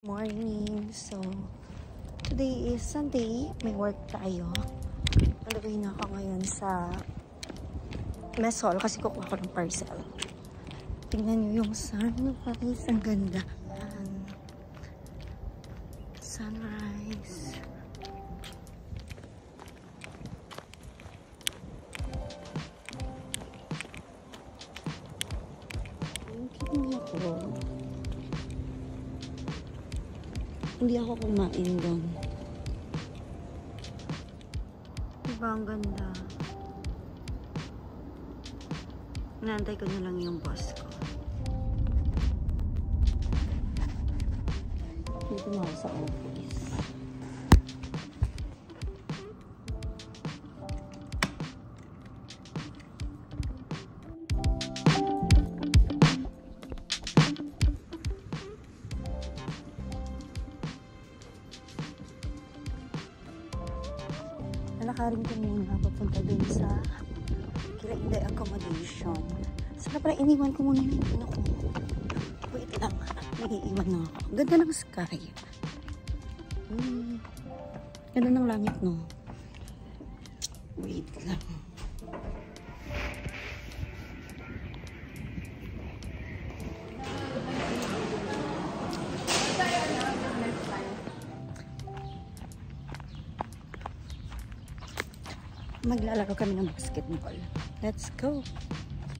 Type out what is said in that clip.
Morning. So, today is Sunday. May work tayo. Nalagay na ako ngayon sa mess hall kasi kukuha ko ng parcel. Tingnan nyo yung sun. Guys, ang ganda. Sunrise. Hindi ako kumain doon. Diba ang ganda? Inaantay ko na lang yung boss ko. Dito na ako sa office. Lalakarin ko muna papunta dun sa Kilainday accommodation. Saka pala iniwan ko muna yung ano ko. Wait lang. Nag-iiwan na ako. Ganda ng sky. Ganda ng langit, no? Wait lang. Maglalaro kami ng basketball. Let's go!